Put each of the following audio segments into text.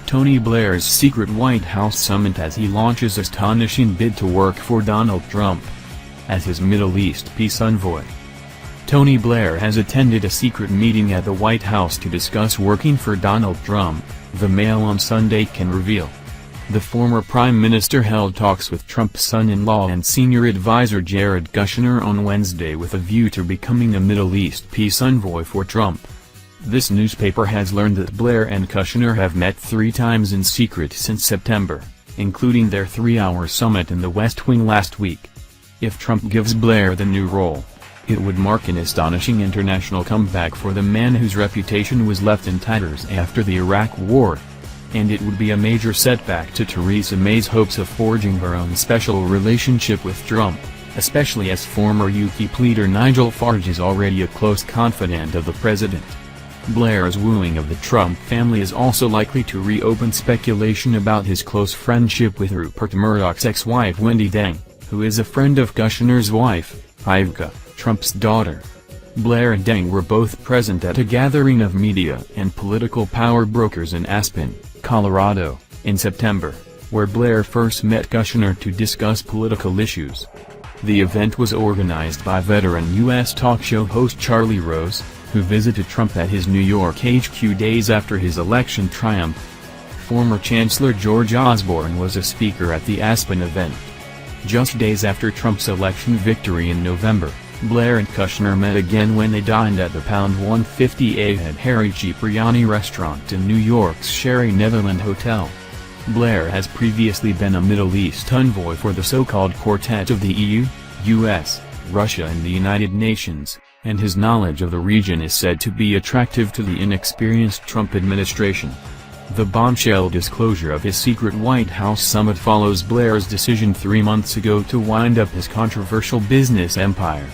Tony Blair's secret White House summit as he launches astonishing bid to work for Donald Trump as his Middle East peace envoy. Tony Blair has attended a secret meeting at the White House to discuss working for Donald Trump, the Mail on Sunday can reveal. The former prime minister held talks with Trump's son-in-law and senior advisor Jared Kushner on Wednesday with a view to becoming a Middle East peace envoy for Trump. This newspaper has learned that Blair and Kushner have met 3 times in secret since September, including their 3-hour summit in the West Wing last week. If Trump gives Blair the new role, it would mark an astonishing international comeback for the man whose reputation was left in tatters after the Iraq War. And it would be a major setback to Theresa May's hopes of forging her own special relationship with Trump, especially as former UKIP leader Nigel Farage is already a close confidant of the president. Blair's wooing of the Trump family is also likely to reopen speculation about his close friendship with Rupert Murdoch's ex-wife Wendy Deng, who is a friend of Kushner's wife, Ivanka, Trump's daughter. Blair and Deng were both present at a gathering of media and political power brokers in Aspen, Colorado, in September, where Blair first met Kushner to discuss political issues. The event was organized by veteran U.S. talk show host Charlie Rose, who visited Trump at his New York HQ days after his election triumph. Former Chancellor George Osborne was a speaker at the Aspen event. Just days after Trump's election victory in November, Blair and Kushner met again when they dined at the Pound 150 Ahead Harry Cipriani restaurant in New York's Sherry Netherland Hotel. Blair has previously been a Middle East envoy for the so-called Quartet of the EU, US, Russia and the United Nations, and his knowledge of the region is said to be attractive to the inexperienced Trump administration. The bombshell disclosure of his secret White House summit follows Blair's decision 3 months ago to wind up his controversial business empire.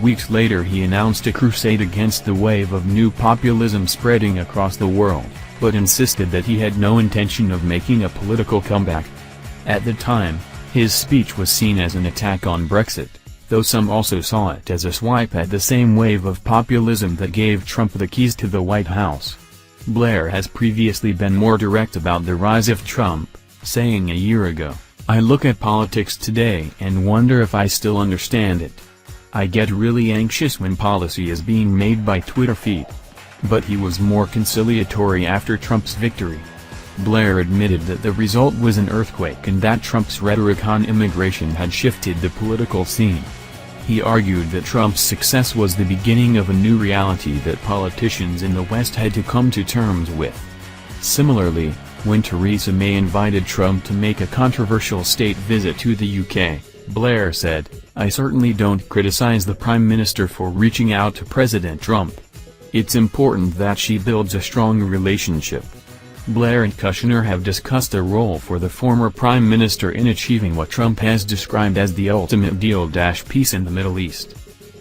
Weeks later he announced a crusade against the wave of new populism spreading across the world, but insisted that he had no intention of making a political comeback. At the time, his speech was seen as an attack on Brexit, though some also saw it as a swipe at the same wave of populism that gave Trump the keys to the White House. Blair has previously been more direct about the rise of Trump, saying a year ago, "I look at politics today and wonder if I still understand it. I get really anxious when policy is being made by Twitter feed." But he was more conciliatory after Trump's victory. Blair admitted that the result was an earthquake and that Trump's rhetoric on immigration had shifted the political scene. He argued that Trump's success was the beginning of a new reality that politicians in the West had to come to terms with. Similarly, when Theresa May invited Trump to make a controversial state visit to the UK, Blair said, "I certainly don't criticize the Prime Minister for reaching out to President Trump. It's important that she builds a strong relationship." Blair and Kushner have discussed the role for the former Prime Minister in achieving what Trump has described as the ultimate deal – peace in the Middle East.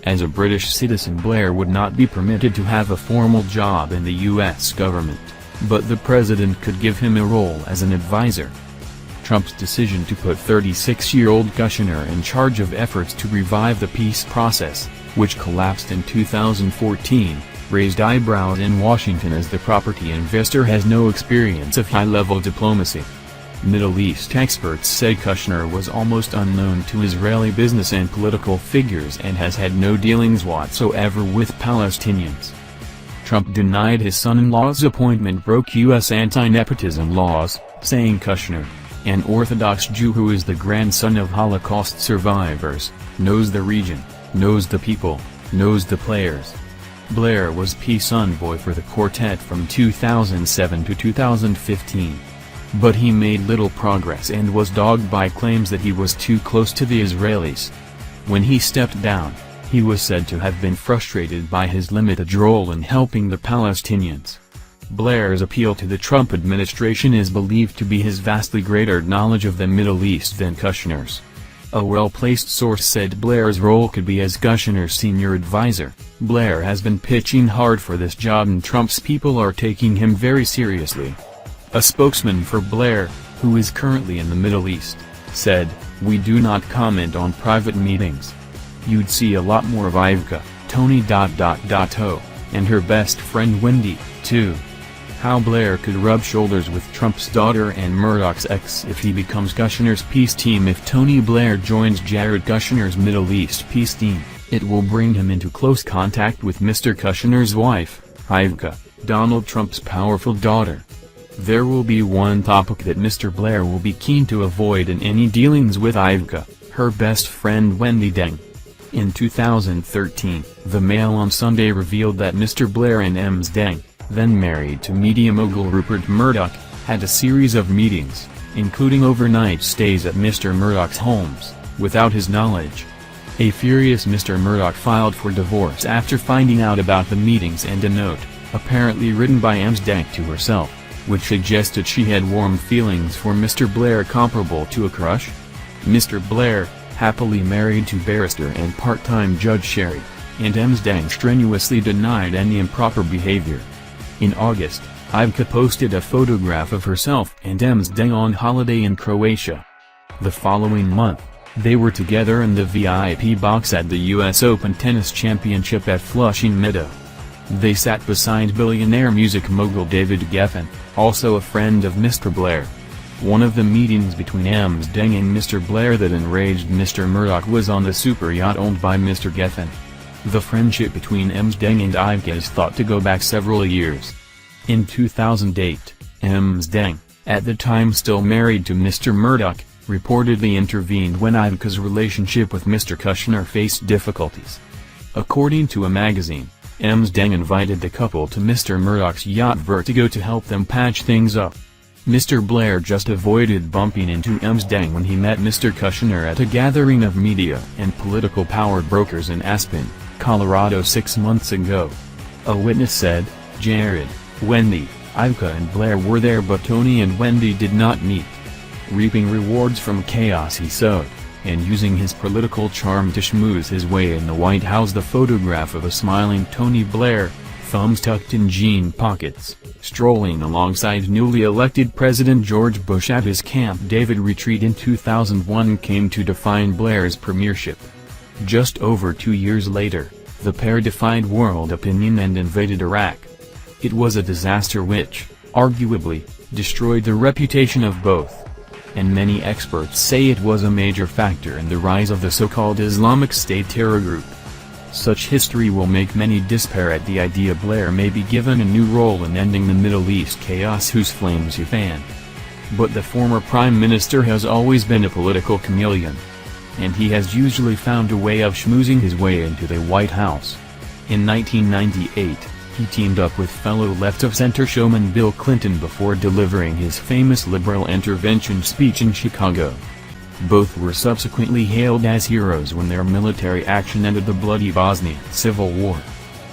As a British citizen, Blair would not be permitted to have a formal job in the U.S. government, but the president could give him a role as an advisor. Trump's decision to put 36-year-old Kushner in charge of efforts to revive the peace process, which collapsed in 2014, raised eyebrows in Washington as the property investor has no experience of high-level diplomacy. Middle East experts say Kushner was almost unknown to Israeli business and political figures and has had no dealings whatsoever with Palestinians. Trump denied his son-in-law's appointment broke U.S. anti-nepotism laws, saying Kushner, an Orthodox Jew who is the grandson of Holocaust survivors, knows the region, knows the people, knows the players. Blair was peace envoy for the quartet from 2007 to 2015. But he made little progress and was dogged by claims that he was too close to the Israelis. When he stepped down, he was said to have been frustrated by his limited role in helping the Palestinians. Blair's appeal to the Trump administration is believed to be his vastly greater knowledge of the Middle East than Kushner's. A well-placed source said Blair's role could be as Kushner's senior advisor. Blair has been pitching hard for this job and Trump's people are taking him very seriously. A spokesman for Blair, who is currently in the Middle East, said, "We do not comment on private meetings. You'd see a lot more of Ivanka, Tony ... and her best friend Wendy, too. How Blair could rub shoulders with Trump's daughter and Murdoch's ex if he becomes Kushner's peace team. If Tony Blair joins Jared Kushner's Middle East peace team, it will bring him into close contact with Mr. Kushner's wife, Ivanka, Donald Trump's powerful daughter. There will be one topic that Mr. Blair will be keen to avoid in any dealings with Ivanka, her best friend Wendy Deng. In 2013, the Mail on Sunday revealed that Mr. Blair and Ms. Deng, then married to media mogul Rupert Murdoch, had a series of meetings, including overnight stays at Mr. Murdoch's homes, without his knowledge. A furious Mr. Murdoch filed for divorce after finding out about the meetings and a note, apparently written by Ms. Deng to herself, which suggested she had warm feelings for Mr. Blair comparable to a crush. Mr. Blair, happily married to barrister and part-time Judge Sherry, and Ms. Deng strenuously denied any improper behavior. In August, Ivanka posted a photograph of herself and Ms. Deng on holiday in Croatia. The following month, they were together in the VIP box at the US Open Tennis Championship at Flushing Meadow. They sat beside billionaire music mogul David Geffen, also a friend of Mr. Blair. One of the meetings between Ms. Deng and Mr. Blair that enraged Mr. Murdoch was on the super yacht owned by Mr. Geffen. The friendship between Ms. Deng and Ivanka is thought to go back several years. In 2008, Ms. Deng, at the time still married to Mr. Murdoch, reportedly intervened when Ivanka's relationship with Mr. Kushner faced difficulties. According to a magazine, Ms. Deng invited the couple to Mr. Murdoch's yacht Vertigo to help them patch things up. Mr. Blair just avoided bumping into Ms. Deng when he met Mr. Kushner at a gathering of media and political power brokers in Aspen, Colorado 6 months ago. A witness said, "Jared, Wendy, Ivanka and Blair were there but Tony and Wendy did not meet." Reaping rewards from chaos he sowed, and using his political charm to schmooze his way in the White House. The photograph of a smiling Tony Blair, thumbs tucked in jean pockets, strolling alongside newly elected President George Bush at his Camp David retreat in 2001 came to define Blair's premiership. Just over 2 years later, the pair defied world opinion and invaded Iraq. It was a disaster which, arguably, destroyed the reputation of both. And many experts say it was a major factor in the rise of the so-called Islamic State terror group. Such history will make many despair at the idea Blair may be given a new role in ending the Middle East chaos whose flames he fanned. But the former Prime Minister has always been a political chameleon. And he has usually found a way of schmoozing his way into the White House. In 1998, he teamed up with fellow left-of-center showman Bill Clinton before delivering his famous liberal intervention speech in Chicago. Both were subsequently hailed as heroes when their military action ended the bloody Bosnian Civil War.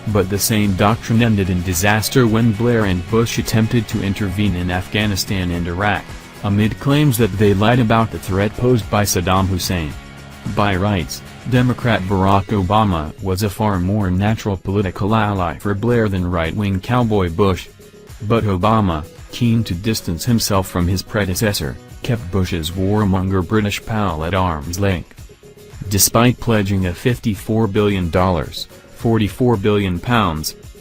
But the same doctrine ended in disaster when Blair and Bush attempted to intervene in Afghanistan and Iraq, amid claims that they lied about the threat posed by Saddam Hussein. By rights, Democrat Barack Obama was a far more natural political ally for Blair than right-wing cowboy Bush. But Obama, keen to distance himself from his predecessor, kept Bush's warmonger British pal at arm's length. Despite pledging a $54 billion, £44 billion,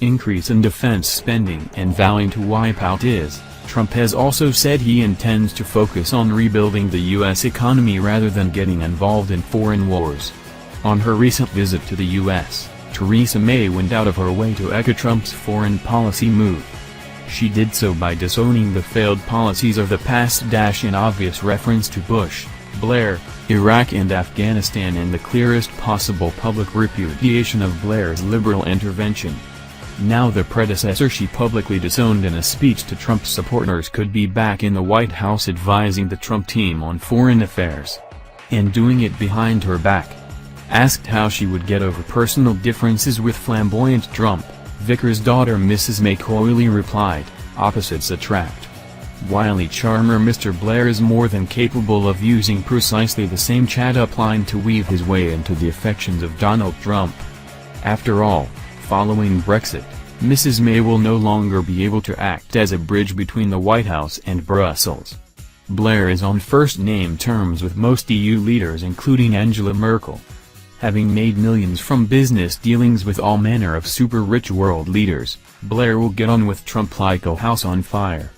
increase in defense spending and vowing to wipe out IS, Trump has also said he intends to focus on rebuilding the U.S. economy rather than getting involved in foreign wars. On her recent visit to the U.S., Theresa May went out of her way to echo Trump's foreign policy move. She did so by disowning the failed policies of the past in obvious reference to Bush, Blair, Iraq and Afghanistan and the clearest possible public repudiation of Blair's liberal intervention. Now the predecessor she publicly disowned in a speech to Trump supporters could be back in the White House advising the Trump team on foreign affairs. And doing it behind her back. Asked how she would get over personal differences with flamboyant Trump, Vickers' daughter Mrs. May coyly replied, "Opposites attract." Wily charmer Mr. Blair is more than capable of using precisely the same chat-up line to weave his way into the affections of Donald Trump. After all, following Brexit, Mrs. May will no longer be able to act as a bridge between the White House and Brussels. Blair is on first-name terms with most EU leaders including Angela Merkel. Having made millions from business dealings with all manner of super-rich world leaders, Blair will get on with Trump like a house on fire.